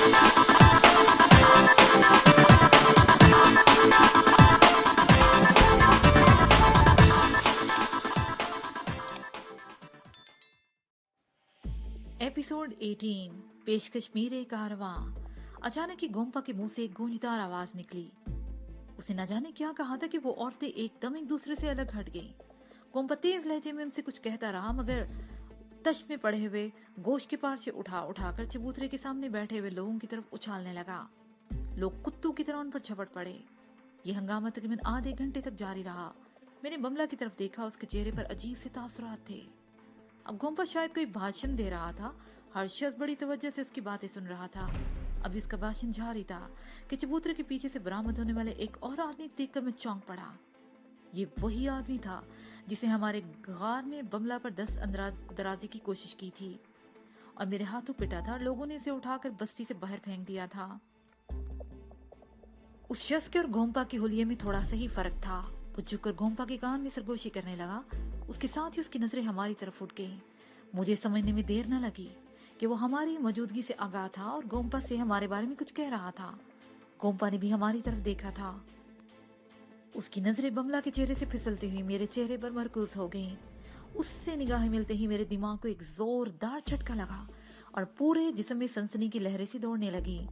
Episode 18 पेशकश मीरे कारवां। अचानक ही गोम्पा के मुंह से एक गूंजदार आवाज निकली। उसने न जाने क्या कहा था कि वो औरतें एकदम एक दूसरे से अलग हट गईं। गोम्पा तेज लहजे में उनसे कुछ कहता रहा, मगर तश में पड़े हुए गोश्त के पार से उठाकर चबूतरे के सामने बैठे हुए लोगों की तरफ उछालने लगा। लोग कुत्तों की तरह उन पर झपट पड़े। ये हंगामा तकरीबन आधे घंटे तक जारी रहा। मैंने बमला की तरफ देखा, उसके चेहरे पर अजीब से तासुरात थे। अब गोम्पा शायद कोई भाषण दे रहा था। हर शख्स बड़ी तवज्जो से उसकी बातें सुन रहा था। अभी उसका भाषण जारी था कि चबूतरे के पीछे से बरामद होने वाले एक और आदमी देखकर मैं चौंक पड़ा। ये वही आदमी था जिसे हमारे गार में बमला पर दराजी की कोशिश की थी और मेरे हाथों पिटा था। लोगों ने इसे उठाकर बस्ती से बाहर फेंक दिया था। उस शख्स के और गोम्पा के हुलिये में थोड़ा सा ही फर्क था। वो झुककर गोम्पा के कान में सरगोशी करने लगा। उसके साथ ही उसकी नजरें हमारी तरफ उठ गईं। मुझे समझने में देर न लगी कि वो हमारी मौजूदगी से आगाह था और गोम्पा से हमारे बारे में कुछ कह रहा था। गोम्पा ने भी हमारी तरफ देखा था। उसकी नजरें बमला के चेहरे से फिसलती हुई मेरे चेहरे पर मरकूज हो गईं। उससे निगाहें मिलते ही मेरे दिमाग को एक जोरदार झटका लगा और पूरे जिस्म में सनसनी की लहरें सी दौड़ने लगी।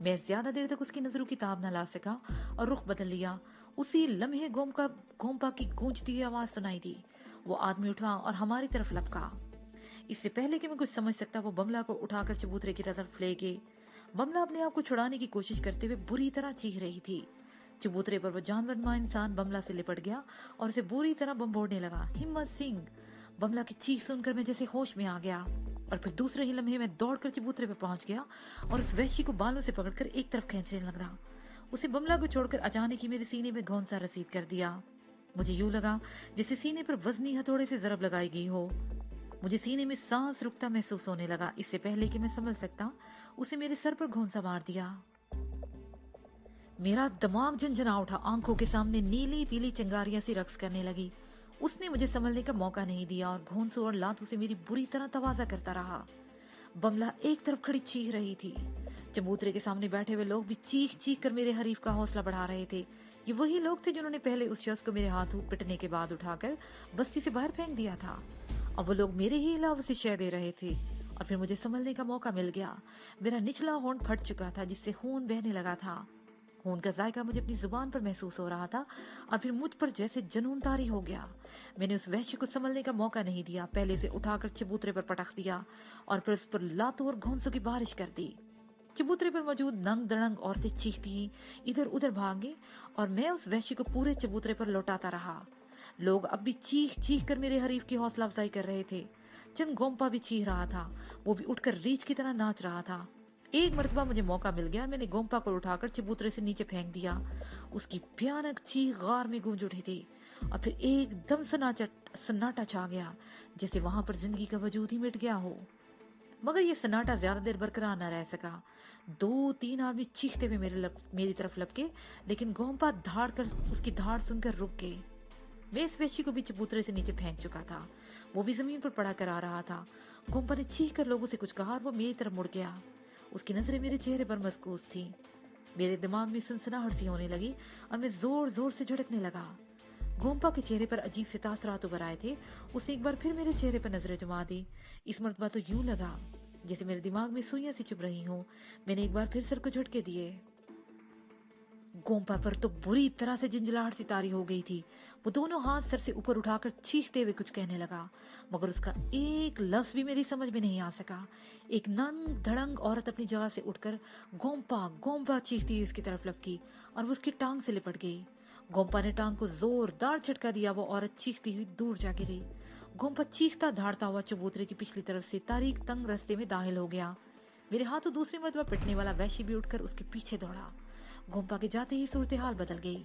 मैं ज्यादा देर तक उसकी नजरों की ताब न ला सका और रुख बदल लिया। उसी लम्हे गोम्पा की गूंजती हुई आवाज सुनाई दी। वो आदमी उठा और हमारी तरफ लपका। इससे पहले कि मैं कुछ समझ सकता, वो बमला को उठाकर चबूतरे की तरफ ले गए। बमला अपने आप को छुड़ाने की कोशिश करते हुए बुरी तरह चीख रही थी। चबूतरे पर वो जानवरनुमा इंसान बमला से लिपट गया और उसे बुरी तरह बम्बोड़ने लगा। हिम्मत सिंह! बमला की चीख सुनकर मैं जैसे होश में आ गया और फिर दूसरे ही लम्हे में दौड़कर चबूतरे पर पहुंच गया और उस वैश्य को बालों से पकड़कर एक तरफ खींचने लगा। उसे बमला को छोड़कर अचानक ही मेरे सीने में घौंसा रसीद कर दिया। मुझे यूं लगा जैसे सीने पर वजनी हथौड़े से जरब लगाई गई हो। मुझे सीने में सांस रुकता महसूस होने लगा। इससे पहले कि मैं समझ सकता, उसे मेरे सर पर घौंसा मार दिया। मेरा दिमाग झंझना उठा। आंखों के सामने नीली पीली चिंगारियां सी रक्स करने लगी। उसने मुझे संभलने का मौका नहीं दिया और घोंसों और लातों से मेरी बुरी तरह तवाजा करता रहा। बमला एक तरफ खड़ी चीख रही थी। चबूतरे के सामने बैठे हुए लोग भी चीख चीख कर मेरे हरीफ का हौसला बढ़ा रहे थे। ये वही लोग थे जिन्होंने पहले उस शख्स को मेरे हाथों पिटने के बाद उठाकर बस्ती से बाहर फेंक दिया था। अब वो लोग मेरे ही इलावा से शय दे रहे थे और फिर मुझे संभलने का मौका मिल गया। मेरा निचला होंठ फट चुका था जिससे खून बहने लगा था। खून का जायका मुझे अपनी जुबान पर महसूस हो रहा था और फिर मुझ पर जैसे जुनून तारी हो गया। मैंने उस वैश्य को संभलने का मौका नहीं दिया। पहले से उठाकर चबूतरे पर पटक दिया और फिर उस पर लातों और घोंसों की बारिश कर दी। चबूतरे पर मौजूद नंग दड़ंग औरतें चीखती इधर उधर भागी और मैं उस वैश्य को पूरे चबूतरे पर लौटाता रहा। लोग अब भी चीख चीख कर मेरे हरीफ की हौसला अफजाई कर रहे थे। चंद गोम्पा भी चीख रहा था। वो भी उठकर रीछ की तरह नाच रहा था। एक मर्तबा मुझे मौका मिल गया। मैंने गोम्पा को उठाकर चबूतरे से नीचे फेंक दिया। उसकी भयानक चीख गार में गूंज उठी थी और फिर एकदम सन्नाटा छा गया, जैसे वहां पर जिंदगी का वजूद ही मिट गया हो। मगर ये सन्नाटा ज्यादा देर बरकरार न रह सका। 2-3 आदमी चीखते हुए मेरी तरफ लपके, लेकिन गोम्पा उसकी धाड़ सुनकर रुक गए। मैं इस वैश्य को भी चबूतरे से नीचे फेंक चुका था। वो भी जमीन पर पड़ा कर आ रहा था। गोम्पा ने चीख कर लोगों से कुछ कहा और वो मेरी तरफ मुड़ गया। उसकी नजरें मेरे चेहरे पर मरकूज थी। मेरे दिमाग में सनसनाहट सी होने लगी और मैं जोर जोर से झड़कने लगा। गोम्पा के चेहरे पर अजीब से तासरात उभर आए थे। उसने एक बार फिर मेरे चेहरे पर नजरें जमा दी। इस मर्तबा तो यूं लगा जैसे मेरे दिमाग में सुइयां सी चुभ रही हूं। मैंने एक बार फिर सर को झटके दिए। गोम्पा पर तो बुरी तरह से झंझलाहट सी तारी हो गई थी। वो दोनों हाथ सर से ऊपर उठाकर चीखते हुए कुछ कहने लगा, मगर उसका एक लफ्ज भी मेरी समझ में नहीं आ सका। एक नंग धड़ंग औरत अपनी जगह से उठकर गोम्पा गोम्पा चीखती हुई उसकी तरफ लपकी और वो उसकी टांग से लिपट गई। गोम्पा ने टांग को जोरदार झटका दिया। वो औरत चीखती हुई दूर जा गिरी। गोम्पा चीखता धाड़ता हुआ चबूतरे की पिछली तरफ से तारीख तंग रास्ते में दाखिल हो गया। मेरे हाथों दूसरी मर्तबा पिटने वाला वैश्य भी उठकर उसके पीछे दौड़ा। गोम्पा के जाते ही सूरत हाल बदल गई।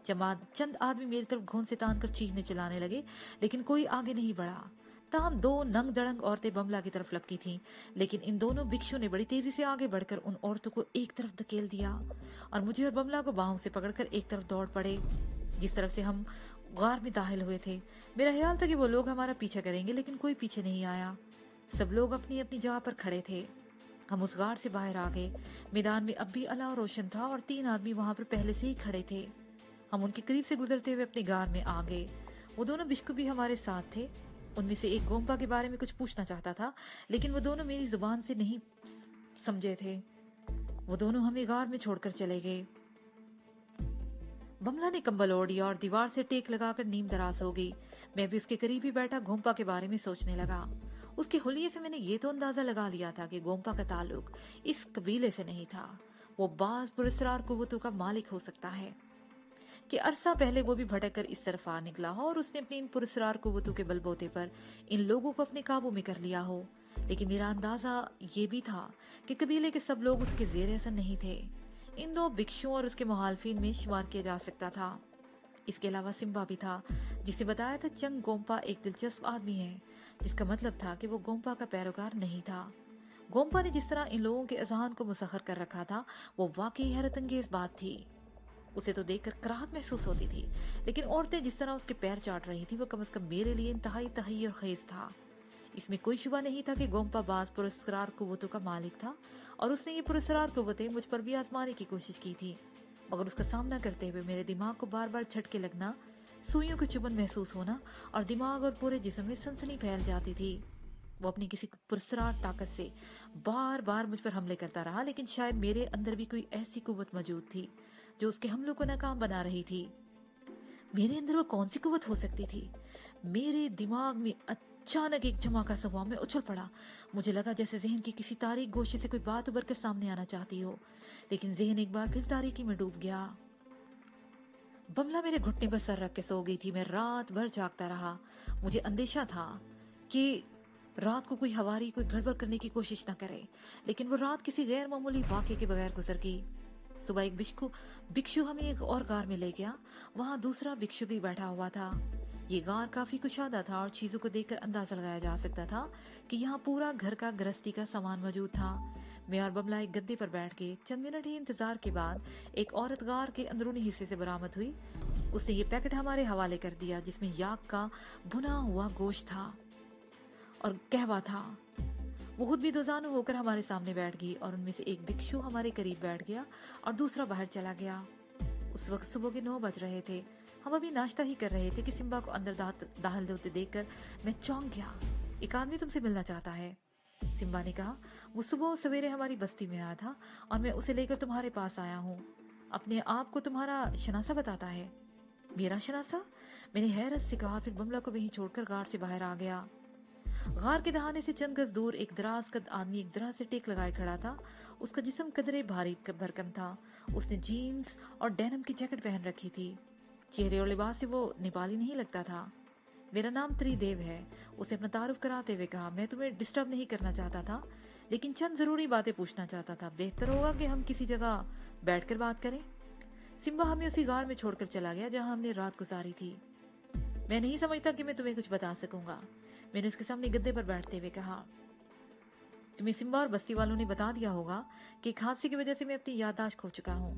चंद आदमी मेरी तरफ घोंसे से तान कर चीखने चिल्लाने लगे, लेकिन कोई आगे नहीं बढ़ा। तमाम 2 नंग दड़ंग औरतें बमला की तरफ लपकी थीं, लेकिन इन दोनों भिक्षुओं ने बड़ी तेजी से आगे बढ़कर उन औरतों को एक तरफ धकेल दिया और मुझे और बमला को बाहों से पकड़कर एक तरफ दौड़ पड़े, जिस तरफ से हम गार में दाखिल हुए थे। मेरा ख्याल था कि वो लोग हमारा पीछा करेंगे, लेकिन कोई पीछे नहीं आया। सब लोग अपनी अपनी जगह पर खड़े थे। हम उस गाड़ से बाहर आ गए। मैदान में अब भी अलाव रोशन था और 3 आदमी वहां पर पहले से ही खड़े थे। हम उनके करीब से गुजरते हुए अपने गाड़ में आ गए। वो दोनों बिश्कू भी हमारे साथ थे। उनमें से एक गोम्पा के बारे में कुछ पूछना चाहता था, लेकिन वो दोनों मेरी जुबान से नहीं समझे थे। वो दोनों हमें गाड़ में छोड़कर चले गए। बमला ने कंबल ओढ़ी और दीवार से टेक लगाकर नीम दराज हो गई। मैं भी उसके करीब ही बैठा गोम्पा के बारे में सोचने लगा। उसके हुलिये से मैंने ये तो अंदाजा लगा लिया था कि गोम्पा का ताल्लुक इस कबीले से नहीं था। वो बाज पुरस्कार कुव्वतों का मालिक हो सकता है कि अरसा पहले वो भी भटक कर इस तरफ आ निकला हो और उसने अपनी इन पुरस्कार कुव्वतों के बलबूते पर इन लोगों को अपने काबू में कर लिया हो। लेकिन मेरा अंदाजा ये भी था कि कबीले के सब लोग उसके जेर असर नहीं थे। इन 2 भिक्षुओं और उसके मुहालफिन में शुमार किया जा सकता था। इसके अलावा सिम्बा भी था, जिसे बताया था चंग गोम्पा एक दिलचस्प आदमी है, जिसका मतलब था कि वो गोम्पा का पैरोकार नहीं था। गोम्पा ने जिस तरह इन लोगों के अजहान को मुसखर कर रखा था, वो वाकई हैरत अंगेज बात थी। उसे तो देखकर कराहत महसूस होती थी, लेकिन औरतें जिस तरह उसके पैर चाट रही थी, वो कम से कम मेरे लिए इंतहाई तहय्युर खेज था। इसमें कोई शुबा नहीं था कि गोम्पा बाज पुरस्कार कुव्वतों का मालिक था और उसने ये पुरस्कार कुव्वतें मुझ पर भी आजमाने की कोशिश की थी। मगर उसका सामना करते हुए मेरे दिमाग को बार बार झटके लगना, सुइयों की चुभन महसूस होना और दिमाग और पूरे जिस्म में सनसनी फैल जाती थी। वो अपनी किसी पुरस्कार ताकत से बार बार मुझ पर हमले करता रहा, लेकिन शायद मेरे अंदर भी कोई ऐसी कुव्वत मौजूद थी जो उसके हमलों को नाकाम बना रही थी। मेरे अंदर वो कौन सी कुव्वत हो सकती थी? मेरे दिमाग में अचानक एक झमाका सा हुआ। मैं उछल पड़ा। मुझे लगा जैसे जहन की किसी तारीक गोशे से कोई बात उभर कर सामने आना चाहती हो, लेकिन जहन एक बार फिर तारीकी में डूब गया। बमला मेरे घुटने पर सर रख के सो गई थी। मैं रात भर जागता रहा। मुझे अंदेशा था कि रात को कोई हवारी कोई गड़बड़ करने की कोशिश न करे, लेकिन वो रात किसी गैर मामूली वाक़े के बगैर गुजर गई। सुबह एक भिक्षु हमें एक और गार में ले गया। वहां दूसरा भिक्षु भी बैठा हुआ था। ये गार काफी कुशादा था और चीजों को देखकर अंदाजा लगाया जा सकता था कि यहाँ पूरा घर का गृहस्थी का सामान मौजूद था। मैं और बमला एक गद्दे पर बैठ गए। चंद मिनट ही इंतजार के बाद एक औरत गार के अंदरूनी हिस्से से बरामद हुई। उसने ये पैकेट हमारे हवाले कर दिया, जिसमें याक का भुना हुआ गोश्त था और कहवा था। वो खुद भी दोजानू होकर हमारे सामने बैठ गई और उनमें से एक भिक्षु हमारे करीब बैठ गया और दूसरा बाहर चला गया। उस वक्त सुबह के 9 बज रहे थे। हम अभी नाश्ता ही कर रहे थे कि सिम्बा को अंदर दाखिल होते देखकर मैं चौंक गया। एक आदमी तुमसे मिलना चाहता है, सिम्बा ने कहा। वो सुबह सवेरे हमारी बस्ती में आया था और मैं उसे लेकर तुम्हारे पास आया हूँ। अपने आप को तुम्हारा शनासा बताता है। मेरा शनासा? मैंने हैरत से कहा, फिर बमला को वहीं छोड़कर गार से बाहर आ गया। गार के दहाने से चंद गज दूर एक दराज कद आदमी एक तरह से टेक लगाए खड़ा था। उसका जिस्म कदरे भारी भरकम था। उसने जीन्स और डेनिम की जैकेट पहन रखी थी। चेहरे और लिबास से वो नेपाली नहीं लगता था। मेरा नाम त्रिदेव है, उसे अपना तारुफ कराते हुए कहा। मैं तुम्हें डिस्टर्ब नहीं करना चाहता था, लेकिन चंद जरूरी बातें पूछना चाहता था। बेहतर होगा कि हम किसी जगह बैठकर बात करें। सिम्बा हमें उसी गार में छोड़कर चला गया जहां हमने रात गुजारी थी। मैं नहीं समझता कि मैं तुम्हें कुछ बता सकूंगा, मैंने उसके सामने गद्दे पर बैठते हुए कहा। तुम्हें सिम्बा और बस्ती वालों ने बता दिया होगा कि एक हादसे की वजह से मैं अपनी याददाश्त खो चुका हूँ।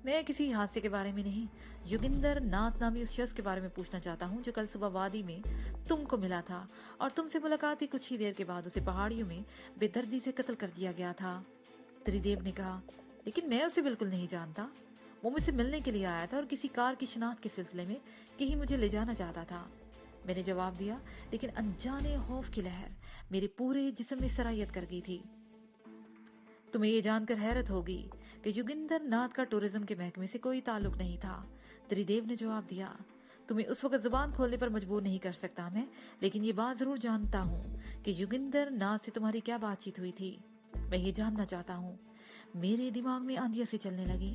मैं किसी हादसे के बारे में नहीं, योगिंदर नाथ नामी उस शख्स के बारे में पूछना चाहता हूँ जो कल सुबह वादी में तुमको मिला था और तुमसे मुलाकात ही कुछ ही देर के बाद उसे पहाड़ियों में बेदर्दी से कत्ल कर दिया गया था। त्रिदेव ने कहा, लेकिन मैं उसे बिल्कुल नहीं जानता। वो मुझसे मिलने के लिए आया था और किसी कार की शनाख्त के सिलसिले में कहीं मुझे ले जाना चाहता था। मैंने जवाब दिया, लेकिन अनजाने खौफ की लहर मेरे पूरे जिस्म में सरायत कर गई थी। तुम्हें ये जानकर हैरत होगी कि योगिंदर नाथ का टूरिज्म के महकमे से कोई ताल्लुक नहीं था, त्रिदेव ने जवाब दिया। तुम्हें उस वक्त जुबान खोलने पर मजबूर नहीं कर सकता मैं, लेकिन ये बात जरूर जानता हूँ कि योगिंदर नाथ से तुम्हारी क्या बातचीत हुई थी। मैं ये जानना चाहता हूँ। मेरे दिमाग में आंधियां सी चलने लगी।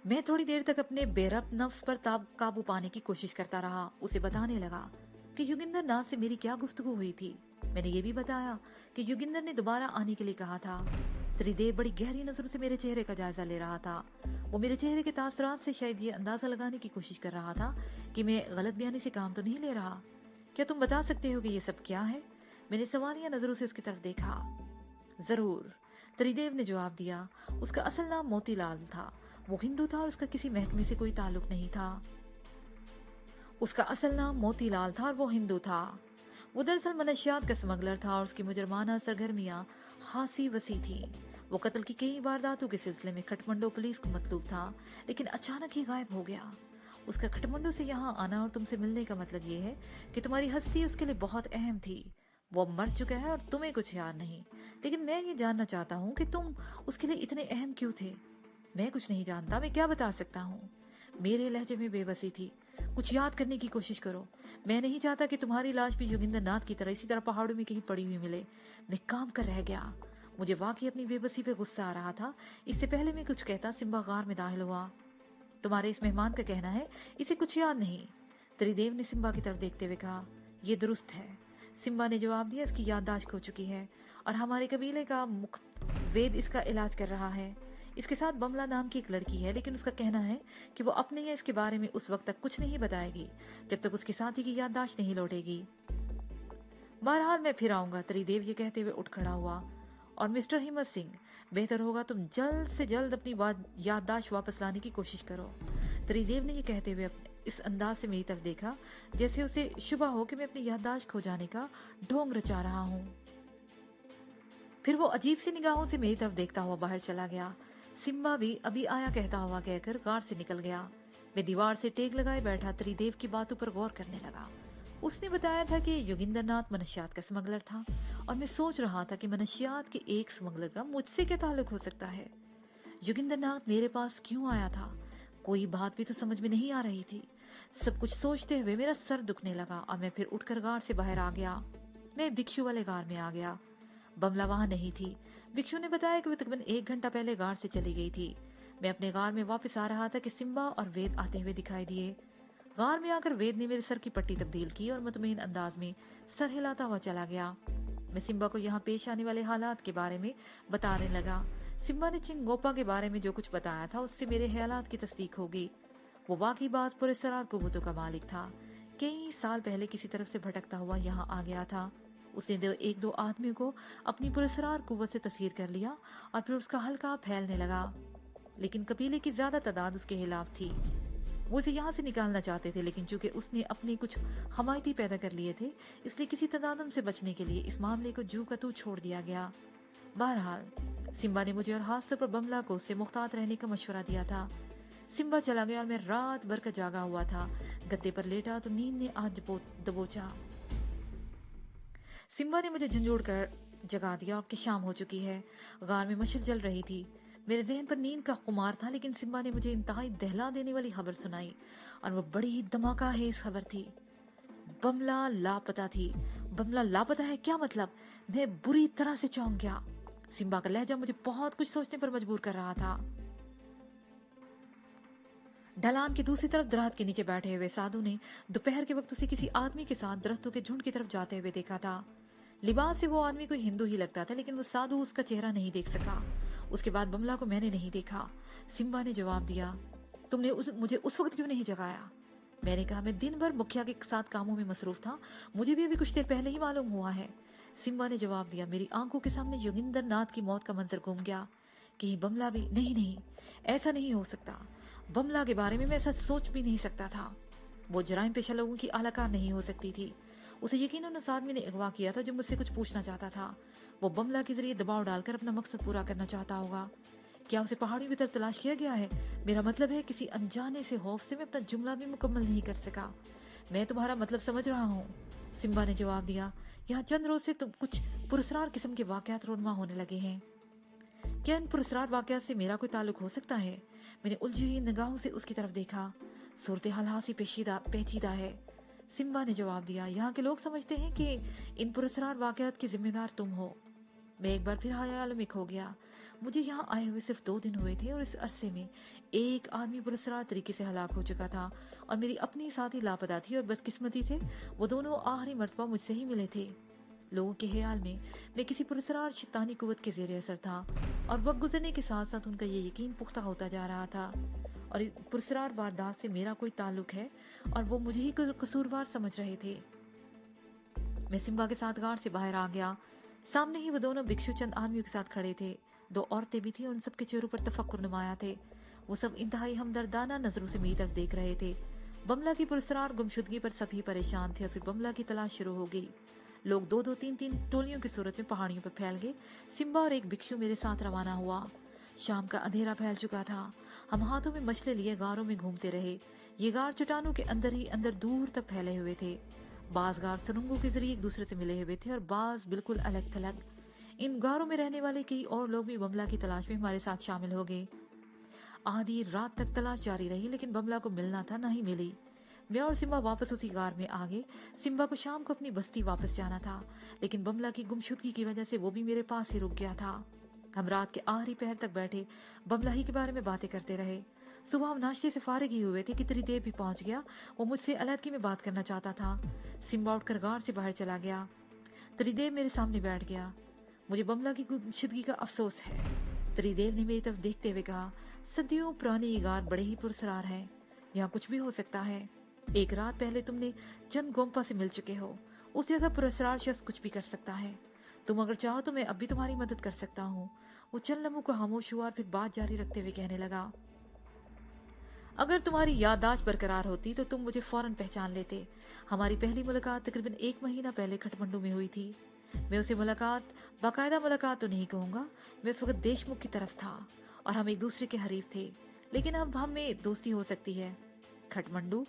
मैं थोड़ी देर तक अपने बेरब नफ्स पर काबू पाने की कोशिश करता रहा। उसे बताने लगा कि योगिंदर नाथ से मेरी क्या गुफ्तगू हुई थी। मैंने ये भी बताया कि योगिंदर ने दोबारा आने के लिए कहा था। त्रिदेव बड़ी गहरी नजरों से मेरे चेहरे का जायजा ले रहा था। वो मेरे चेहरे के तासरात से शायद ये अंदाजा लगाने की कोशिश कर रहा था कि मैं गलत बयानी से काम तो नहीं ले रहा। क्या तुम बता सकते हो कि ये सब क्या है? मैंने सवालिया नजरों से उसकी तरफ देखा। जरूर, त्रिदेव ने जवाब दिया। उसका असल नाम मोतीलाल था। वो हिंदू था और उसका किसी महकमे से कोई ताल्लुक नहीं था। उसका असल नाम मोतीलाल था और वो हिंदू था। वो दरअसल मनशियात का स्मगलर था और उसकी मुजरमाना सरगर्मियां खासी वसी थी। वो कत्ल की कई वारदातों के सिलसिले में खटमंडो पुलिस को मतलूब था, लेकिन अचानक ही गायब हो गया। उसका खटमंडो से यहाँ आना और तुमसे मिलने का मतलब ये है कि तुम्हारी हस्ती उसके लिए बहुत अहम थी। वो अब मर चुका है और तुम्हें कुछ याद नहीं, लेकिन मैं ये जानना चाहता हूँ कि तुम उसके लिए इतने अहम क्यों थे। मैं कुछ नहीं जानता, मैं क्या बता सकता हूँ। मेरे लहजे में बेबसी थी। कुछ याद करने की कोशिश करो। मैं नहीं चाहता कि तुम्हारी लाश भी जोगिंदर नाथ की तरह इसी तरह पहाड़ों में कहीं पड़ी हुई मिले। मैं काम कर रह गया। मुझे वाकई अपनी बेबसी पे गुस्सा आ रहा था। इससे पहले मैं कुछ कहता, सिम्बा गार में दाखिल हुआ। तुम्हारे इस मेहमान का कहना है इसे कुछ याद नहीं। त्रिदेव ने सिम्बा की तरफ देखते हुए कहा, यह दुरुस्त है। सिम्बा ने जवाब दिया, इसकी याददाश्त खो चुकी है और हमारे कबीले का वेद इसका इलाज कर रहा है। इसके साथ बमला नाम की एक लड़की है, लेकिन उसका कहना है कि वो अपने या इसके बारे में उस वक्त तक कुछ नहीं बताएगी जब तक उसके साथी की याददाश्त नहीं लौटेगी। बहरहाल मैं फिर आऊंगा, त्रिदेव ये कहते हुए उठ खड़ा हुआ। और मिस्टर हिम्मत सिंह, बेहतर होगा तुम जल्द से जल्द अपनी याददाश्त वापस लाने की कोशिश करो। त्रिदेव ने ये कहते हुए इस अंदाज से मेरी तरफ देखा जैसे उसे शुबा हो कि मैं अपनी याददाश्त खो जाने का ढोंग रचा रहा हूँ। फिर वो अजीब सी निगाहों से मेरी तरफ देखता हुआ बाहर चला गया। सिम्बा भी अभी आया कहता हुआ कहकर कार से निकल गया। मैं दीवार से टेक लगाए बैठा त्रिदेव की बातों पर गौर करने लगा। उसने बताया था कि योगिंदर नाथ मनशियात का स्मगलर था और मैं सोच रहा था कि मनशियात के एक स्मगलर का मुझसे क्या ताल्लुक हो सकता है। योगिंदर नाथ मेरे पास क्यों आया था, कोई बात भी तो समझ में नहीं आ रही थी। सब कुछ सोचते हुए मेरा सर दुखने लगा और मैं फिर उठकर गार से बाहर आ गया। मैं भिक्षु वाले गार में आ गया। बमला वहां नहीं थी। भिक्षु ने बताया कि वो तकरीबन 1 घंटा पहले गार से चली गई थी। मैं अपने गार में वापस आ रहा था कि सिम्बा और वेद आते हुए दिखाई दिए। गार में आकर वेद ने मेरे सर की पट्टी तब्दील की और मुतमईन अंदाज में सर हिलाता हुआ चला गया। मैं सिम्बा को यहाँ पेश आने वाले हालात के बारे में बताने लगा। सिम्बा ने चिंगोपा के बारे में जो कुछ बताया था उससे मेरे ख्यालात की तस्दीक हो गई। वो वाकई बात पुरस्कार कुव्वतों का मालिक था। कई साल पहले किसी तरफ से भटकता हुआ यहाँ आ गया था। उसने एक दो आदमियों को अपनी पुरस्कार कुव्वत से तस्वीर कर लिया और फिर उसका हल्का फैलने लगा, लेकिन कबीले की ज्यादा तादाद उसके खिलाफ थी। वो उसे यहाँ से निकालना चाहते थे, लेकिन चूंकि उसने अपने कुछ हमायती पैदा कर लिए थे, इसलिए किसी तदादम से बचने के लिए इस मामले को जू का तू छोड़ दिया गया। बहरहाल सिम्बा ने मुझे और खासतौर पर बमला को उससे मुख्तात रहने का मशवरा दिया था। सिम्बा चला गया और मैं रात भर का जागा हुआ था। गद्दे पर लेटा तो नींद ने आज दबोचा। सिम्बा ने मुझे झंझोड़ कर जगा दिया और कि शाम हो चुकी है। गार में मशल जल रही थी। मेरे जहन पर नींद का खुमार था, लेकिन सिम्बा ने मुझे इंतहाई दहला देने वाली खबर सुनाई और वो बड़ी ही धमाका हेज खबर थी। बमला लापता थी। बमला लापता है, क्या मतलब? मैं बुरी तरह से चौंक गया। सिम्बा का लहजा मुझे बहुत कुछ सोचने पर मजबूर कर रहा था। ढलान की दूसरी तरफ दरख्त के नीचे बैठे हुए साधु ने दोपहर के वक्त उसे किसी आदमी के साथ दरख्तों के झुंड की तरफ जाते हुए देखा था। लिबास से वो आदमी कोई हिंदू ही लगता था, लेकिन वो साधु उसका चेहरा नहीं देख सका। उसके बाद बमला को मैंने नहीं देखा। सिम्बा ने जवाब दिया, तुमने मुझे उस वक्त क्यों नहीं जगाया? मैंने कहा, मैं दिन भर मुखिया के साथ कामों में मसरूफ था, मुझे भी अभी कुछ देर पहले ही मालूम हुआ है। सिम्बा ने जवाब दिया, मेरी आंखों के सामने योगिंदर नाथ की मौत का मंजर घूम गया। कहीं बमला भी? नहीं, ऐसा नहीं हो सकता। बमला के बारे में मैं ऐसा सोच भी नहीं सकता था। वो जराइम पेशा लोगों की आलाकार नहीं हो सकती थी। उसे यकीनन उस आदमी ने अगवा किया था जो मुझसे कुछ पूछना चाहता था। वो बमला के जरिए दबाव डालकर अपना मकसद पूरा करना चाहता होगा। क्या उसे पहाड़ियों की तरफ तलाश किया गया है? मेरा मतलब है, किसी अनजाने से खौफ से मैं अपना जुमला भी मुकम्मल नहीं कर सका। मैं तुम्हारा मतलब समझ रहा हूँ, सिम्बा ने जवाब दिया। यहाँ चंद रोज से तुम कुछ पुरस्कार किस्म के वाकयात रोनमा होने लगे हैं। क्या इन पुरस्कार वाकयात से मेरा कोई ताल्लुक हो सकता है? मैंने उलझी हुई निगाहों से उसकी तरफ देखा। सूरत हाल हासी पेचीदा है। सिम्बा ने जवाब दिया, यहाँ के लोग समझते हैं कि इन पुरस्कार वाकयात के जिम्मेदार तुम हो। मैं एक बार फिर ख्याल में खो गया। मुझे यहाँ आए हुए सिर्फ 2 दिन हुए थे और इस अरसे में एक आदमी पुरस्कार तरीके से हलाक हो चुका था और मेरी अपनी साथी लापता थी और बदकिस्मती से वो दोनों आखिरी मर्तबा मुझसे ही मिले थे। लोगों के ख्याल में मैं किसी पुरस्कार शैतानी कुव्वत के ज़ेरे असर था और वक्त गुजरने के साथ साथ उनका ये यकीन पुख्ता होता जा रहा था और पुरस्कार वारदात से मेरा कोई ताल्लुक है और वो मुझे ही कसूरवार समझ रहे थे। मैं सिम्बा के साथ गार्ड से बाहर आ गया। सामने ही वो दोनों भिक्षु चंद आदमियों के साथ खड़े थे। 2 औरतें भी थी और उन सबके चेहरों पर तफक्कुर नुमाया थे। वो सब इंतहाई हमदर्दाना नजरों से मेरी तरफ देख रहे थे। बमला की पुरस्कार गुमशुदगी पर सभी परेशान थे और फिर बमला की तलाश शुरू हो गई। लोग दो दो तीन तीन टोलियों की सूरत में पहाड़ियों पर फैल गए। सिम्बा और एक भिक्षु मेरे साथ रवाना हुआ। शाम का अंधेरा फैल चुका था। हम हाथों में मछली लिए गारों में घूमते रहे। ये गार चट्टानों के अंदर ही अंदर दूर तक फैले हुए थे। बाज गार सुरंगों के जरिए एक दूसरे से मिले हुए थे और बाज बिल्कुल अलग थलग। इन गारों में रहने वाले कई और लोग भी बमला की तलाश में हमारे साथ शामिल हो गए। आधी रात तक तलाश जारी रही, लेकिन बमला को मिलना था, नहीं मिली। मैं और सिम्बा वापस उसी गार में आ गए। सिम्बा को शाम को अपनी बस्ती वापस जाना था, लेकिन बमला की गुमशुदगी की वजह से वो भी मेरे पास ही रुक गया था। हम रात के आखिरी पहर तक बैठे बमला ही के बारे में बातें करते रहे। सुबह हम नाश्ते से फारिग ही हुए थे कि त्रिदेव भी पहुंच गया। वो मुझसे अलग में बात करना चाहता था। सिम्बा उठकर गार से बाहर चला गया। त्रिदेव मेरे सामने बैठ गया। मुझे बमला की गुमशुदगी का अफसोस है, त्रिदेव ने मेरी तरफ देखते हुए कहा। सदियों पुरानी ये गार बड़े ही पुरस्कार है। यहाँ कुछ भी हो सकता है। एक रात पहले तुमने चंद गोम्पा से मिल चुके हो। उस जैसा पुरस्कार शख्स कुछ भी कर सकता है। तुम अगर चाहो तो मैं अब भी तुम्हारी मदद कर सकता हूँ। वो चंद लम्हों को खामोश हुआ और फिर बात जारी रखते हुए कहने लगा, अगर तुम्हारी याददाश्त बरकरार होती तो तुम मुझे फौरन पहचान लेते। हमारी पहली मुलाकात तकरीबन 1 महीना पहले खटमंडू में हुई थी। मैं उसे मुलाकात, बाकायदा मुलाकात तो नहीं कहूंगा, मैं उस वक्त देशमुख की तरफ था और हम एक दूसरे के हरीफ थे, लेकिन अब हम में दोस्ती हो सकती है। खटमंडू,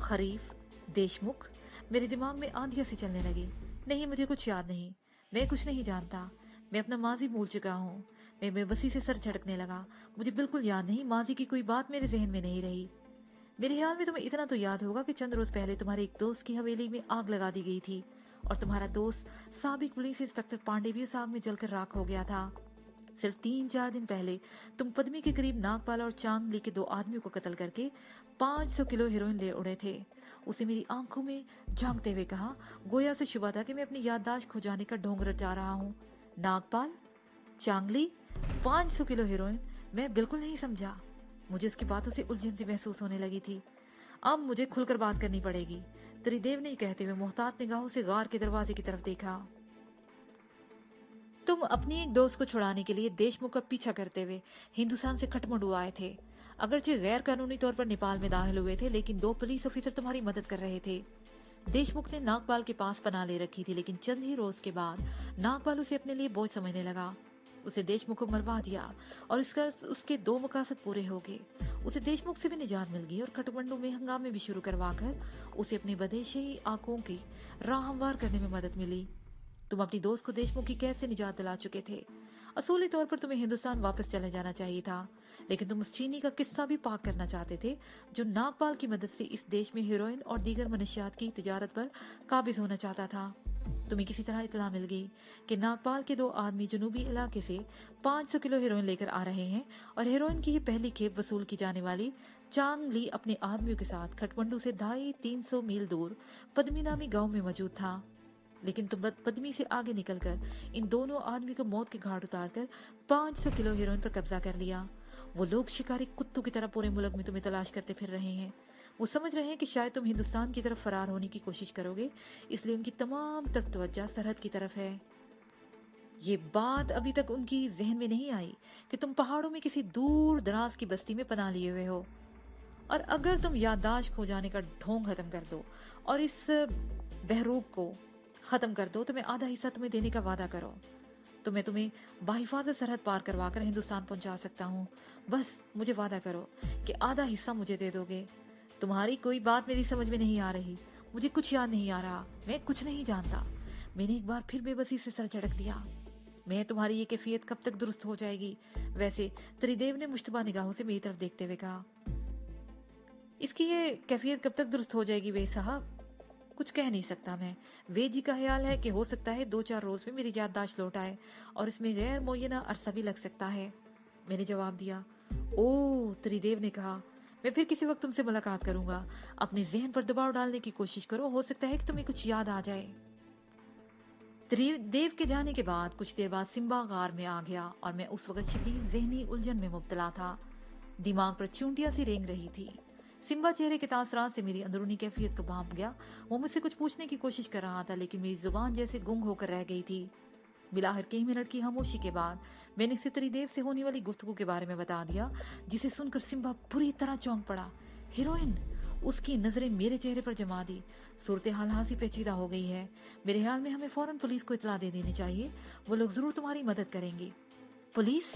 खरीफ, देशमुख, मेरे दिमाग में आंधियां सी चलने लगी। नहीं, मुझे कुछ याद नहीं, मैं कुछ नहीं जानता, मैं अपना माजी भूल चुका हूँ। मैं बेबसी से सर झटकने लगा। मुझे बिल्कुल याद नहीं, माजी की कोई बात मेरे जहन में नहीं रही। मेरे ख्याल में तुम्हें इतना तो याद होगा कि चंद रोज पहले तुम्हारे एक दोस्त की हवेली में आग लगा दी गई थी और तुम्हारा दोस्त साबिक पुलिस इंस्पेक्टर पांडे भी उस आग में जलकर राख हो गया था। सिर्फ 3-4 दिन पहले तुम पद्मी के करीब नागपाल और चांगली के 2 आदमियों को कत्ल करके 500 किलो हेरोइन ले उड़े थे। उसे मेरी आंखों में झांकते हुए कहा, गोया से शुबा था कि मैं अपनी याददाश्त खो जाने का ढोंग रचा रहा हूँ। नागपाल, चांगली, 500 किलो हेरोइन, मैं बिल्कुल नहीं समझा। मुझे उसकी बातों से उलझन सी महसूस होने लगी थी। अब मुझे खुलकर बात करनी पड़ेगी, त्रिदेव ने कहते हुए मोहतात निगाहों से गार के दरवाजे की तरफ देखा। तुम अपनी एक दोस्त को छुड़ाने के लिए देशमुख का पीछा करते हुए हिंदुस्तान से खटमंडू आए थे। अगरचे गैर कानूनी तौर पर नेपाल में दाखिल हुए थे, लेकिन 2 पुलिस ऑफिसर तुम्हारी मदद कर रहे थे। देशमुख ने नागपाल के पास पनाह ले रखी थी, लेकिन चंद ही रोज के बाद नागपाल उसे अपने लिए बोझ समझने लगा। उसे देशमुख को मरवा दिया और इसका उसके 2 मकासद पूरे हो गए। उसे देशमुख से भी निजात मिल गई और खटमंडू में हंगामे भी शुरू करवाकर उसे अपनी बदेशी आंखों की राह हमवार करने में मदद मिली। तुम अपनी दोस्त को देशमुख की कैद से निजात दिला चुके थे। असूली तौर पर तुम्हें हिंदुस्तान वापस चले जाना चाहिए था, लेकिन तुम उस चीनी का किस्सा भी पाक करना चाहते थे जो नागपाल की मदद से इस देश में हीरोइन और दीगर मनशियात की तिजारत पर काबिज होना चाहता था। तुम्हें किसी तरह इतला मिल गई कि नागपाल के 2 आदमी जनूबी इलाके से 500 किलो हेरोइन लेकर आ रहे हैं और हेरोइन की ये पहली खेप वसूल की जाने वाली चांग ली अपने आदमियों के साथ खटमंडू से 250-300 मील दूर पद्मी नामी गांव में मौजूद था। लेकिन तुम पद्मी से आगे निकलकर इन दोनों आदमी को मौत के घाट उतारकर 500 किलो हेरोइन पर कब्जा कर लिया। वो लोग शिकारी कुत्तों की तरह पूरे मुल्क में तुम्हें तलाश करते फिर रहे हैं। वो समझ रहे हैं कि शायद तुम हिंदुस्तान की तरफ फरार होने की कोशिश करोगे, इसलिए उनकी तमाम तवज्जो सरहद की तरफ है। ये बात अभी तक उनकी जहन में नहीं आई कि तुम पहाड़ों में किसी दूर दराज की बस्ती में पनाह लिए हुए हो, और अगर तुम याददाश्त खो जाने का ढोंग खत्म कर दो और इस बहरूप को खत्म कर दो तो मैं आधा हिस्सा तुम्हें देने का वादा करो, तो मैं तुम्हें बाहिफाजत सरहद पार करवाकर हिंदुस्तान पहुंचा सकता हूँ। बस मुझे वादा करो कि आधा हिस्सा मुझे दे दोगे। तुम्हारी कोई बात मेरी समझ में नहीं आ रही, मुझे कुछ याद नहीं आ रहा, मैं कुछ नहीं जानता। मैंने एक बार फिर बेबसी से सर झटक दिया। मैं तुम्हारी ये कैफियत कब तक दुरुस्त हो जाएगी? वैसे त्रिदेव ने मुश्तबा निगाहों से मेरी तरफ देखते हुए कहा, इसकी ये कैफियत कब तक दुरुस्त हो जाएगी वे साहब? कुछ कह नहीं सकता मैं। वे जी का ख्याल है कि हो सकता है 2-4 रोज में मेरी याददाश्त लौट आए और इसमें गैर मुय्यना अरसा भी लग सकता है। मैंने जवाब दिया। ओ, त्रिदेव ने कहा, मैं फिर किसी वक्त तुमसे मुलाकात करूंगा। अपने जहन पर दबाव डालने की कोशिश करो, हो सकता है कि तुम्हें कुछ याद आ जाए। त्रिदेव के जाने के बाद कुछ देर बाद सिम्बा गार में आ गया और मैं उस वक्त शदीद जहनी उलझन में मुब्तला था। दिमाग पर चूंटियां सी रेंग रही थी। सिम्बा चेहरे के तासरात से मेरी अंदरूनी कैफियत को भांप गया। वो मुझसे कुछ पूछने की कोशिश कर रहा था, लेकिन मेरी जुबान जैसे गुंग होकर रह गई थी। बिलाखिर कई मिनट की खामोशी के बाद मैंने उसे त्रिदेव से होने वाली गुफ्तगू के बारे में बता दिया, जिसे सुनकर सिम्बा बुरी तरह चौंक पड़ा। हीरोइन, उसकी नजरें मेरे चेहरे पर जमा दी। सूरत हाल हासी पेचीदा हो गई है। मेरे ख्याल में हमें फौरन पुलिस को इत्तला दे देनी चाहिए। वो लोग जरूर तुम्हारी मदद करेंगे। पुलिस?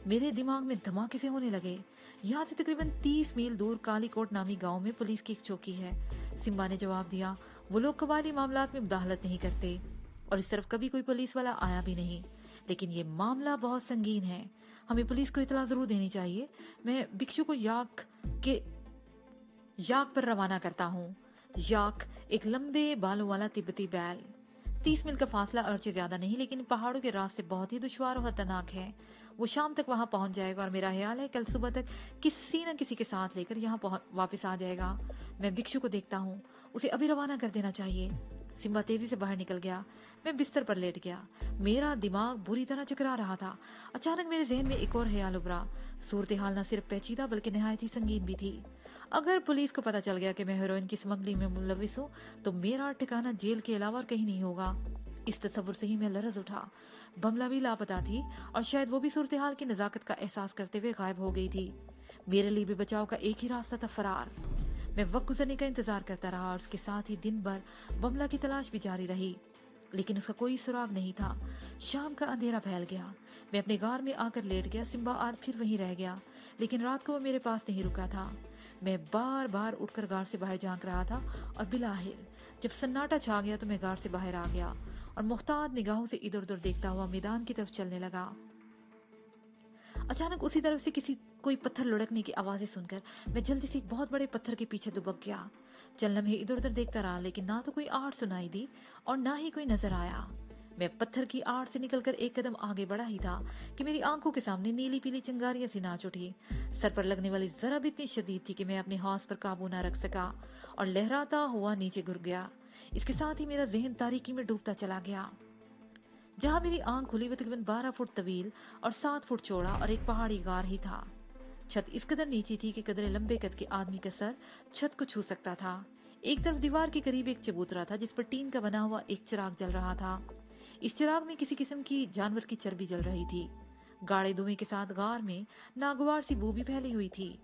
मेरे दिमाग में धमाके से होने लगे। यहाँ से तकरीबन 30 मील दूर कालीकोट नामी गांव में पुलिस की एक चौकी है। सिम्बा ने जवाब दिया, वो लोग कबायली मामलात में मुदाखलत नहीं करते और इस तरफ कभी कोई पुलिस वाला आया भी नहीं। लेकिन ये मामला बहुत संगीन है, हमें पुलिस को इत्तला जरूर देनी चाहिए। मैं भिक्षु को याक पर रवाना करता हूँ। याक एक लंबे बालों वाला तिब्बती बैल। 30 मील का फासला अरचे ज्यादा नहीं, लेकिन पहाड़ों के रास्ते बहुत ही दुश्वार और खतरनाक है। वो शाम तक वहां पहुंच जाएगा और मेरा ख्याल है कल सुबह तक किसी न किसी के साथ लेकर यहाँ वापस आ जाएगा। मैं भिक्षु को देखता हूँ, उसे अभी रवाना कर देना चाहिए। सिम्बा तेजी से बाहर निकल गया। मैं बिस्तर पर लेट गया। मेरा दिमाग बुरी तरह चकरा रहा था। अचानक मेरे जहन में एक और ख्याल उभरा। सूरत हाल न सिर्फ पेचीदा बल्कि निहायत ही संगीन भी थी। अगर पुलिस को पता चल गया कि मैं हेरोइन की स्मगलिंग में मुलविस हूँ तो मेरा ठिकाना जेल के अलावा और कहीं नहीं होगा। इस तस्वुर से ही मैं लरज उठा। बमला भी लापता थी और शायद वो भी सूरत हाल की नजाकत का एहसास करते हुए गायब हो गई थी। मेरे लिए भी बचाव का एक ही रास्ता था, फरार। मैं वक्त गुजरने का इंतजार करता रहा और उसके साथ ही दिन भर बमला की तलाश भी जारी रही, लेकिन उसका कोई सुराग नहीं था। शाम का अंधेरा फैल गया। मैं अपने गार में आकर लेट गया। सिम्बा आज फिर वहीं रह गया, लेकिन रात को वो मेरे पास नहीं रुका था। मैं बार बार उठकर गार से बाहर झांक रहा था और बिलाहिर जब सन्नाटा छा गया तो मैं गार से बाहर आ गया और मुख्तार निगाहों से इधर उधर देखता हुआ मैदान की तरफ चलने लगा। अचानक उसी तरफ से कोई पत्थर लुढ़कने की आवाजें सुनकर मैं जल्दी से एक बहुत बड़े पत्थर के पीछे दुबक गया। चल लम्हे इधर उधर देखता रहा, लेकिन ना तो कोई आहट सुनाई दी और ना ही कोई नजर आया। मैं पत्थर की आहट से निकलकर एक कदम आगे बढ़ा ही था कि मेरी आंखों के सामने नीली पीली चिंगारियां सी नाच उठी। सर पर लगने वाली ज़रब इतनी शदीद थी कि मैं अपने हौस पर काबू न रख सका और लहराता हुआ नीचे गिर गया। इसके साथ ही मेरा जहन तारीकी में डूबता चला गया। जहां मेरी आंख खुली वो तकरीबन 12 फुट तवील और 7 फुट चौड़ा और एक पहाड़ी गार ही था। छत इस कदर नीची थी कि कदरे लंबे कद के आदमी का सर छत को छू सकता था। एक तरफ दीवार के करीब एक चबूतरा था जिस पर टीन का बना हुआ एक चिराग जल रहा था। इस चिराग में किसी किस्म की जानवर की चर्बी जल रही थी। गाढ़े धुएं के साथ गार में नागवार सी बू भी फैली हुई थी।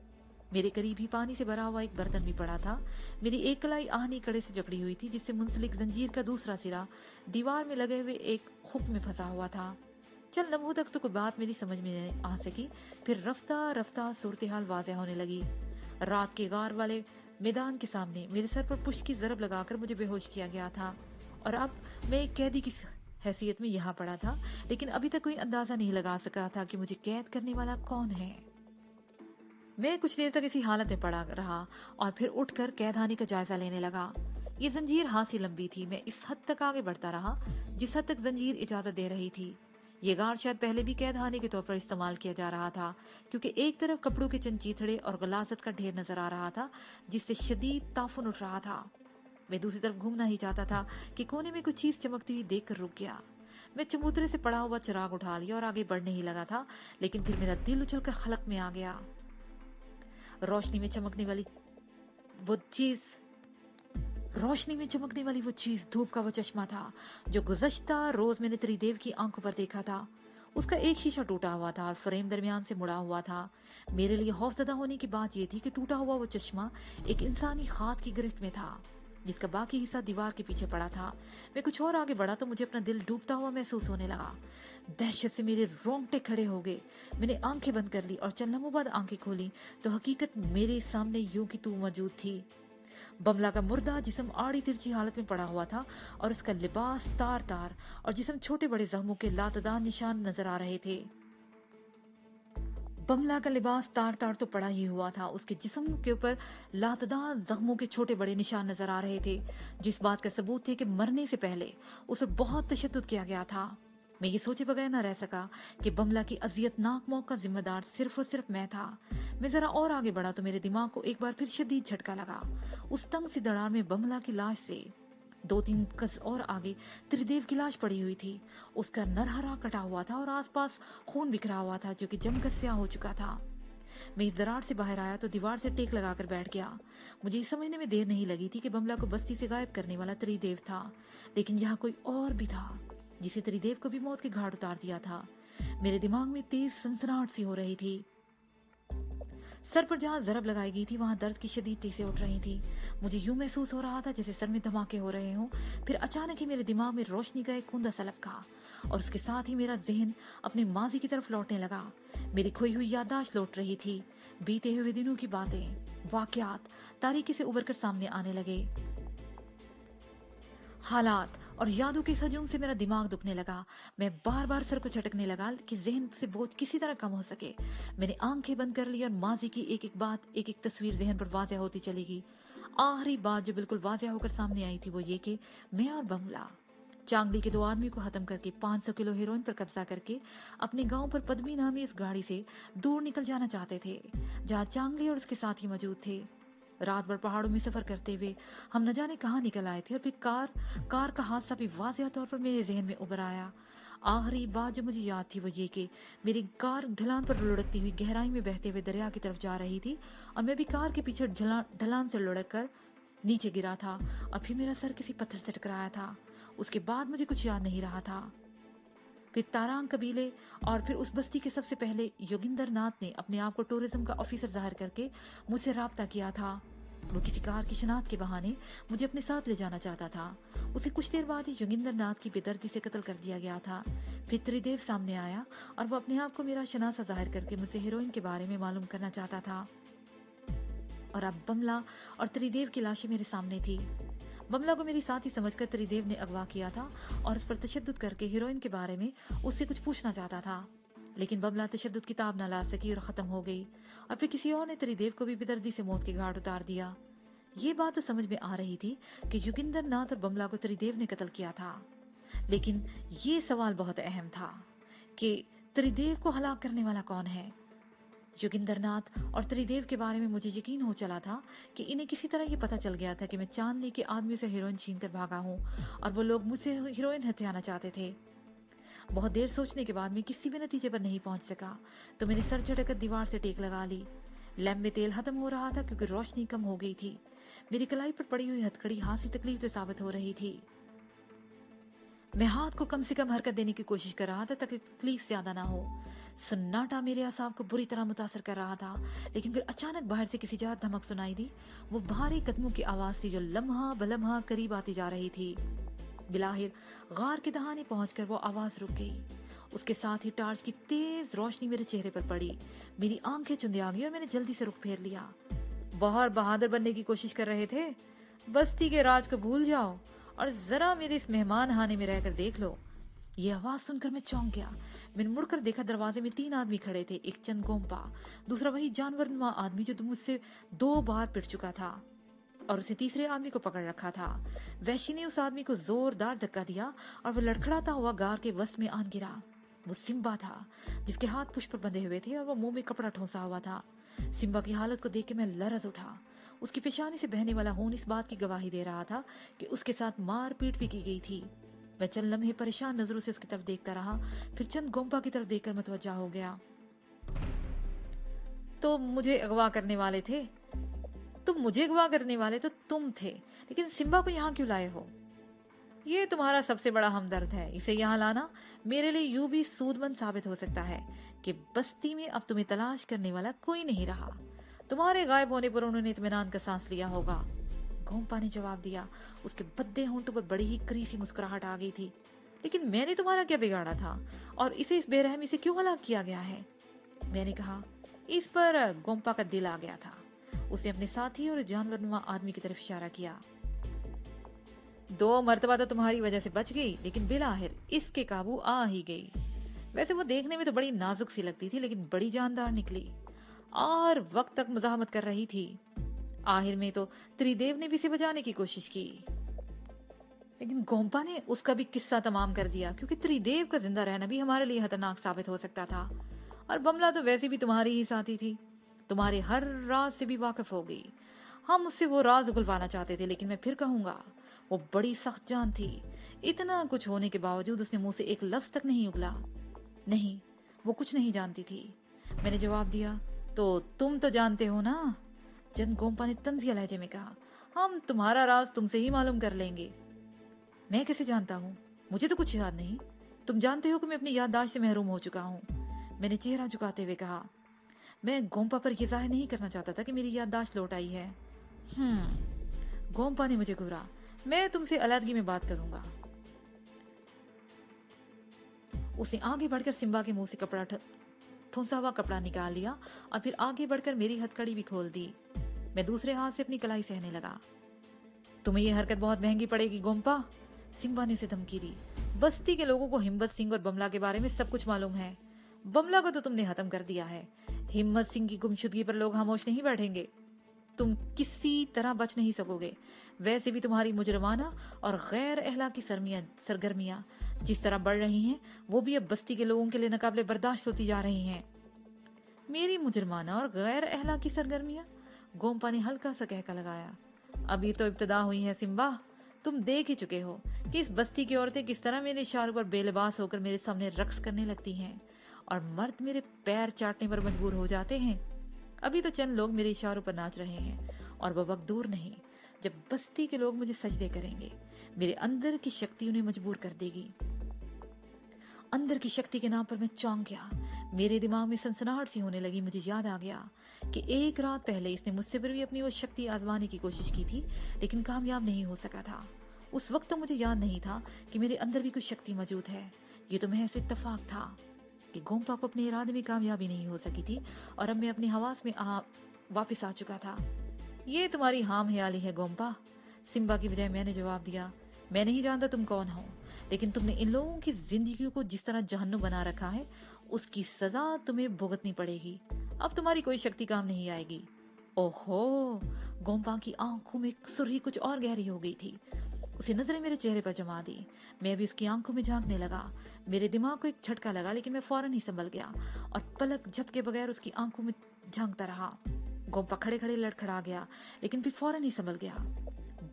मेरे करीब ही पानी से भरा हुआ एक बर्तन भी पड़ा था। मेरी एक कलाई आहनी कड़े से जकड़ी हुई थी, जिससे मुंसलिक जंजीर का दूसरा सिरा दीवार में लगे हुए एक हुक में फंसा हुआ था। चल लम्हों तक तो कोई बात मेरी समझ में नहीं आ सकी। फिर रफ्ता रफ्ता सूरत हाल वाज़ेह होने लगी। रात के गार वाले मैदान के सामने मेरे सर पर पुष्ट की जरब लगाकर मुझे बेहोश किया गया था और अब मैं एक कैदी की हैसियत में यहाँ पड़ा था, लेकिन अभी तक कोई अंदाजा नहीं लगा सका था कि मुझे कैद करने वाला कौन है। मैं कुछ देर तक इसी हालत में पड़ा रहा और फिर उठकर कैदखाने का जायजा लेने लगा। ये जंजीर हाथ से लंबी थी। मैं इस हद तक आगे बढ़ता रहा जिस हद तक जंजीर इजाजत दे रही थी। ये गार शायद पहले भी कैदखाने के तौर पर इस्तेमाल किया जा रहा था, क्योंकि एक तरफ कपड़ों के चंचीथड़े और गलासत का ढेर नजर आ रहा था जिससे शदीद ताफुन उठ रहा था। मैं दूसरी तरफ घूमना ही चाहता था कि कोने में कुछ चीज चमकती हुई देखकर रुक गया। मैं चबूतरे से पड़ा हुआ चिराग उठा लिया और आगे बढ़ने ही लगा था, लेकिन फिर मेरा दिल उछलकर खलक में आ गया। रोशनी में चमकने वाली वो चीज धूप का वो चश्मा था जो गुज़श्ता रोज मैंने त्रिदेव की आंखों पर देखा था। उसका एक शीशा टूटा हुआ था और फ्रेम दरमियान से मुड़ा हुआ था। मेरे लिए खौफजदा होने की बात यह थी कि टूटा हुआ वो चश्मा एक इंसानी हाथ की गिरफ्त में था, जिसका बाकी हिस्सा दीवार के पीछे पड़ा था। मैं कुछ और आगे बढ़ा तो मुझे अपना दिल डूबता हुआ महसूस होने लगा। दहशत से मेरे रोंगटे खड़े हो गए। मैंने आंखें बंद कर ली और चंद लम्हों बाद आंखें खोली तो हकीकत मेरे सामने यूं की तू मौजूद थी। बमला का मुर्दा जिस्म आड़ी तिरछी हालत में पड़ा हुआ था और उसका लिबास तार तार और जिस्म छोटे बड़े जख्मों के लातदार निशान नजर आ रहे थे। बमला का लिबास तार तार तो पड़ा ही हुआ था, उसके जिस्म के ऊपर लातदार जख्मों के छोटे बड़े निशान नजर आ रहे थे, जिस बात का सबूत थे कि मरने से पहले उस पर बहुत तशद्दुद किया गया था। मैं ये सोचे बगैर न रह सका कि बमला की अजियतनाक मौत का जिम्मेदार सिर्फ और सिर्फ मैं था। मैं जरा और आगे बढ़ा तो मेरे दिमाग को एक बार फिर शदीद झटका लगा। उस तंग सी दरार में बमला की लाश से 2-3 गज और आगे त्रिदेव की लाश पड़ी हुई थी। उसका नरहरा कटा हुआ था और आसपास खून बिखरा हुआ था जो कि जमकर स्याह हो चुका था। मैं इस दरार से बाहर आया तो दीवार से टेक लगाकर बैठ गया। मुझे इस समझने में देर नहीं लगी थी कि बमला को बस्ती से गायब करने वाला त्रिदेव था, लेकिन यहाँ कोई और भी था जिसे त्रिदेव को भी मौत के घाट उतार दिया था। मेरे दिमाग में तेज सनसनाहट सी हो रही थी। सर पर जहाँ जरब लगाई गई थी वहाँ दर्द की शदीद टीसें उठ रही थी। मुझे यूं महसूस हो रहा था जैसे सर में धमाके हो रहे हों। फिर अचानक ही मेरे दिमाग में रोशनी का एक कूंदा सा लपका और उसके साथ ही मेरा जहन अपने माजी की तरफ लौटने लगा। मेरी खोई हुई याददाश्त लौट रही थी। बीते हुए दिनों की बातें, वाकयात तारीकी से उभर कर सामने आने लगे। हालात और यादों के हजूम से मेरा दिमाग दुखने लगा। मैं बार बार सर को झटकने लगा कि जहन से बोझ किसी तरह कम हो सके। मैंने आंखें बंद कर ली और माजी की एक एक बात, एक एक तस्वीर जहन पर वाज़ेह होती चली गई। आखिरी बात जो बिल्कुल वाज़ेह होकर सामने आई थी वो ये कि मैं और बमला चांगली के 2 आदमी को खत्म करके 500 किलो हेरोइन पर कब्जा करके अपने गांव पर पद्मी नामी इस गाड़ी से दूर निकल जाना चाहते थे जहां चांगली और उसके साथी मौजूद थे। रात भर पहाड़ों में सफर करते हुए हम न जाने कहाँ निकल आए थे और फिर कार का हादसा भी वाज़ेह तौर पर मेरे जहन में उभर आया। आखिरी बात जो मुझे याद थी वो ये कि मेरी कार ढलान पर लुढ़कती हुई गहराई में बहते हुए दरिया की तरफ जा रही थी और मैं भी कार के पीछे ढलान से लुढ़क कर नीचे गिरा था और फिर मेरा सर किसी पत्थर से टकराया था। उसके बाद मुझे कुछ याद नहीं रहा था। फिर तारांग कबीले और फिर उस बस्ती के सबसे पहले योगिंदर नाथ ने अपने आप को टूरिज्म का ऑफिसर जाहिर करके मुझसे राब्ता किया था। वो किसी कार की शनाख्त के बहाने मुझे अपने साथ ले जाना चाहता था। उसे कुछ देर बाद ही योगिंदर नाथ की बेदर्दी से कत्ल कर दिया गया था। फिर त्रिदेव सामने आया और वो अपने आप को मेरा शनासा जाहिर करके मुझसे हीरोइन के बारे में मालूम करना चाहता था। और अब बमला और त्रिदेव की लाशें मेरे सामने थी। बमला को मेरी साथी समझकर त्रिदेव ने अगवा किया था और उस पर तशद्दुद करके हीरोइन के बारे में उससे कुछ पूछना चाहता था, लेकिन बमला तशद्दुद की ताब न ला सकी और खत्म हो गई। और फिर किसी और ने त्रिदेव को भी बेदर्दी से मौत के घाट उतार दिया। ये बात तो समझ में आ रही थी कि योगिंदर नाथ और बमला को त्रिदेव ने कत्ल किया था, लेकिन ये सवाल बहुत अहम था कि त्रिदेव को हलाक करने वाला कौन है। योगिंदर नाथ और त्रिदेव के बारे में मुझे यकीन हो चला था कि इन्हें किसी तरह ये पता चल गया था कि मैं चांदनी के आदमियों से हीरोइन छीन कर भागा हूँ और वो लोग मुझसे हीरोइन हथियाना चाहते थे। बहुत देर सोचने के बाद मैं किसी भी नतीजे पर नहीं पहुंच सका तो मैंने सर झटक दीवार से टेक लगा ली। लैम्प में तेल खत्म हो रहा था क्योंकि रोशनी कम हो गई थी। मेरी कलाई पर पड़ी हुई हथकड़ी हाथ से तकलीफ साबित हो रही थी। मैं हाथ को कम से कम हरकत देने की कोशिश कर रहा था ताकि तकलीफ ज्यादा ना हो। सन्नाटा मेरे असाब को बुरी तरह मुतासर कर रहा था, लेकिन फिर अचानक बाहर से किसी जगह धमक सुनाई दी। वो भारी कदमों की आवाज थी जो लम्हा बलम्हा करीब आती जा रही थी। बिलाहिर गार के दहाने पहुंचकर वो आवाज रुक गई। उसके साथ ही टार्च की तेज रोशनी मेरे चेहरे पर पड़ी। मेरी आंखें चुंधे आ गई और मैंने जल्दी से रुख फेर लिया। बहुत बहादुर बनने की कोशिश कर रहे थे? बस्ती के राज को भूल जाओ और जरा मेरे इस मेहमान खाने में रहकर देख लो। ये आवाज सुनकर मैं चौंक गया। मैंने मुड़कर देखा, दरवाजे में 3 आदमी खड़े थे। एक चंद गोम्पा, दूसरा वही जानवरनुमा आदमी जो मुझसे 2 बार पिट चुका था और उसे तीसरे आदमी को पकड़ रखा था। वैश्य ने उस आदमी को जोरदार धक्का दिया और वो लड़खड़ाता हुआ गार के वस्त में आन गिरा। वो सिम्बा था जिसके हाथ पुष्प पर बंधे हुए थे और वो मुंह में कपड़ा ठोंसा हुआ था। सिम्बा की हालत को देख के मैं लरज उठा। उसकी पेशानी से बहने वाला खून इस बात की गवाही दे रहा था कि उसके साथ मार पीट भी की गई थी। मैं चंद लम्हे परेशान नजरों से उसकी तरफ देखता रहा, फिर चंद गोम्पा की तरफ देखकर मुतवज्जा हो गया। तो मुझे अगवा करने वाले थे? तो तुम थे, लेकिन सिम्बा को यहाँ क्यों लाए हो? ये तुम्हारा सबसे बड़ा हमदर्द है। इसे यहाँ लाना मेरे लिए यूं भी सूदमंद साबित हो सकता है कि बस्ती में अब तुम्हें तलाश करने वाला कोई नहीं रहा। तुम्हारे गायब होने पर उन्होंने इत्मीनान का सांस लिया होगा। गोम्पा ने जवाब दिया। उसके भद्दे होंठों पर बड़ी ही करीसी मुस्कुराहट आ गई थी। लेकिन मैंने तुम्हारा क्या बिगाड़ा था और इसे इस बेरहमी से क्यों हलाक किया गया है? मैंने कहा। इस पर गोम्पा का दिल आ गया था। उसने अपने साथी और जानवरनुमा आदमी की तरफ इशारा किया। 2 मर्तबा तो तुम्हारी वजह से बच गई, लेकिन बिलाहिर इसके काबू आ ही गई। वैसे वो देखने में तो बड़ी नाजुक सी लगती थी, लेकिन बड़ी जानदार निकली और वक्त तक मुजाहमत कर रही थी। आखिर में तो त्रिदेव ने भी इसे बचाने की कोशिश की, लेकिन गोम्पा ने उसका भी किस्सा तमाम कर दिया, क्योंकि त्रिदेव का जिंदा रहना भी हमारे लिए खतरनाक साबित हो सकता था। और बमला तो वैसे भी तुम्हारी ही साथी थी, तुम्हारे हर राज से भी वाकिफ हो गई। हम उससे वो राज उगलवाना चाहते थे, लेकिन मैं फिर कहूंगा वो बड़ी सख्त जान थी। इतना कुछ होने के बावजूद उसने मुंह से एक लफ्ज तक नहीं उगला। नहीं, वो कुछ नहीं जानती थी। मैंने जवाब दिया। तो तुम तो जानते हो ना? जन गोम्पा ने तंजिया लहजे में कहा। हम तुम्हारा राज तुमसे ही मालूम कर लेंगे। मैं कैसे जानता हूँ? मुझे तो कुछ याद नहीं। तुम जानते हो कि मैं अपनी याददाश्त से महरूम हो चुका हूँ। मैंने चेहरा झुकाते हुए कहा। मैं गोम्पा पर यह जाहिर नहीं करना चाहता था कि मेरी याददाश्त लौट आई है। गोम्पा ने मुझे घूरा। मैं तुमसे अलग में बात करूंगा। उसने आगे बढ़कर सिम्बा के मुंह से ठुंसा हुआ कपड़ा निकाल लिया और फिर आगे बढ़कर मेरी हथकड़ी भी खोल दी। मैं दूसरे हाथ से अपनी कलाई सहने लगा। तुम्हें यह हरकत बहुत महंगी पड़ेगी गोम्पा, सिम्बा ने उसे धमकी दी। बस्ती के लोगों को हिम्मत सिंह और बमला के बारे में सब कुछ मालूम है। बमला को तो तुमने खत्म कर दिया है। हिम्मत सिंह की गुमशुदगी पर लोग खामोश नहीं बैठेंगे। तुम किसी तरह बच नहीं सकोगे। वैसे भी तुम्हारी मुजरमाना और गैर अखलाकी सरगर्मियां जिस तरह बढ़ रही हैं, वो भी अब बस्ती के लोगों के लिए नाकाबिले बर्दाश्त होती जा रही हैं। मेरी मुजरमाना और गैर अखलाकी सरगर्मियां? गोम्पा ने हल्का सा कहका लगाया। अभी तो इब्तदा हुई है सिम्बा। तुम देख ही चुके हो कि इस बस्ती की औरतें किस तरह मेरे इशारों पर बेलिबास होकर मेरे सामने रक्स करने लगती हैं और मर्द मेरे पैर चाटने पर मजबूर हो जाते हैं। अभी तो चंद लोग मेरे इशारों पर नाच रहे हैं और वो वक्त दूर नहीं जब बस्ती के लोग मुझे सजदे करेंगे। मेरे अंदर की शक्ति उन्हें मजबूर कर देगी। अंदर की शक्ति के नाम पर मैं चौंक गया। मेरे दिमाग में सनसनाहट सी होने लगी। मुझे याद आ गया कि एक रात पहले इसने मुझसे पर भी अपनी वो शक्ति आजमाने की कोशिश की थी, लेकिन कामयाब नहीं हो सका था। उस वक्त तो मुझे याद नहीं था कि मेरे अंदर भी कुछ शक्ति मौजूद है। ये तो महज इत्तेफाक था कि गोम्पा को अपने इरादे में कामयाबी नहीं हो सकी थी और अब मैं अपने हवास में वापस आ चुका था। ये तुम्हारी हाम ख्याली है गोम्पा, सिम्बा की बजाय मैंने जवाब दिया। मैं नहीं जानता तुम कौन हो, लेकिन तुमने इन लोगों की जिंदगी को जिस तरह जहन्नुम बना रखा है, उसकी सजा तुम्हें भुगतनी पड़ेगी। अब तुम्हारी कोई शक्ति काम नहीं आएगी। ओहो, गोम्पा की आंखों में सुर्खी कुछ और गहरी हो गई थी। उसे नजरें मेरे चेहरे पर जमा दी। मैं भी उसकी आंखों में झांकने लगा। मेरे दिमाग को एक झटका लगा, लेकिन मैं फौरन ही संभल गया और पलक झपके बगैर उसकी आंखों में झांकता रहा। गोम्पा खड़े खड़े लड़खड़ा गया, लेकिन फिर फौरन ही संभल गया।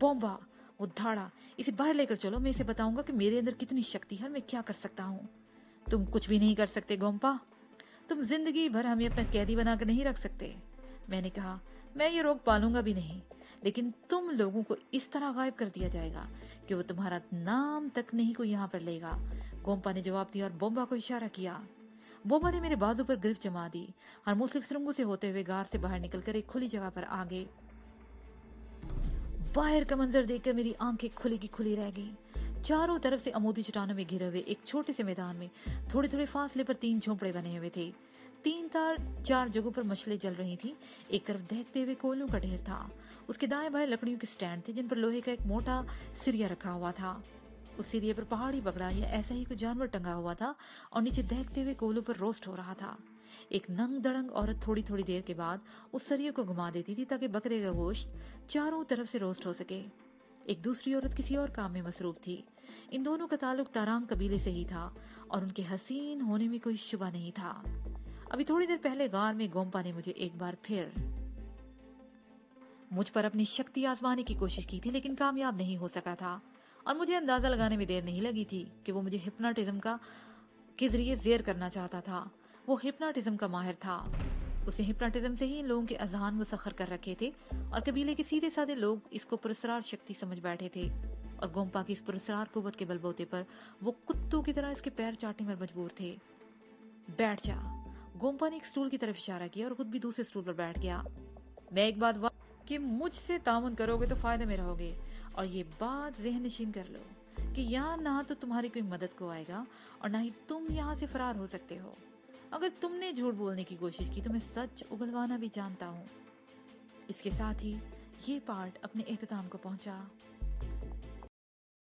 बोम्बा, वो धाड़ा, इसे बाहर लेकर चलो। मैं इसे बताऊंगा कि मेरे अंदर कितनी शक्ति है, मैं क्या कर सकता हूँ। तुम कुछ भी नहीं कर सकते गोम्पा। तुम जिंदगी भर हमें अपना कैदी बनाकर नहीं रख सकते। मैंने कहा, मैं ये रोक पालूंगा भी नहीं, लेकिन तुम लोगों को इस तरह गायब कर दिया जाएगा कि वो तुम्हारा नाम तक नहीं कोई यहाँ पर लेगा। गोम्पा ने जवाब दिया और बोम्बा को इशारा किया। बोम्बा ने मेरे बाजू पर गिरफ्त जमा दी और मुख्तलिफ सुरंगों से होते हुए गार से बाहर निकलकर एक खुली जगह पर आ गए। बाहर का मंजर देखकर मेरी आंखें खुली की खुली रह गई। चारों तरफ से अमोदी चट्टानों में घिरे हुए एक छोटे से मैदान में थोड़े थोड़े फासले पर 3 झोंपड़े बने हुए थे। 4 जगहों पर मछली जल रही थी। एक तरफ दहकते हुए कोयलों का ढेर था। उसके दाएं बाएं लकड़ियों के स्टैंड थे जिन पर लोहे का एक मोटा सिरिया रखा हुआ था। उस सिरिया पर पहाड़ी बगड़ा या ऐसा ही कोई जानवर टंगा हुआ था और नीचे दहकते हुए कोयलों पर रोस्ट हो रहा था। एक नंग दड़ंग औरत थोड़ी थोड़ी देर के बाद उस सरिये को घुमा देती थी ताकि बकरे का गोश्त चारों तरफ से रोस्ट हो सके। एक दूसरी औरत किसी और काम में मसरूफ थी। इन दोनों का ताल्लुक तारांग कबीले से ही था और उनके हसीन होने में कोई शुबा नहीं था। अभी थोड़ी देर पहले गार में गोम्पा ने मुझे एक बार फिर मुझ पर अपनी शक्ति आजमाने की कोशिश की थी, लेकिन कामयाब नहीं हो सका था और मुझे अंदाजा लगाने में देर नहीं लगी थी कि वो मुझे हिप्नोटिज्म के जरिए जेर करना चाहता था। वो हिप्नोटिज्म का माहिर था। उसने हिप्नोटिज्म से ही इन लोगों के अजहान मुसख्खर कर रखे थे और कबीले के सीधे साधे लोग इसको पुरस्कार शक्ति समझ बैठे थे और गोम्पा की इस पुरस्कार कुव्वत के बलबूते पर वो कुत्तों की तरह इसके पैर चाटने पर मजबूर थे। बैठ जा, गोम्पा ने एक स्टूल की तरफ इशारा किया और खुद भी दूसरे स्टूल पर बैठ गया। मैं एक बात कि मुझसे तामुन करोगे तो फायदे में रहोगे और ये बात ज़हन नशीन कर लो कि यहाँ ना तो तुम्हारी कोई मदद को आएगा और ना ही तुम यहाँ से फरार हो सकते हो। अगर तुमने झूठ बोलने की कोशिश की तो मैं सच उगलवाना भी जानता हूँ। इसके साथ ही ये पार्ट अपने इख्तिताम को पहुंचा।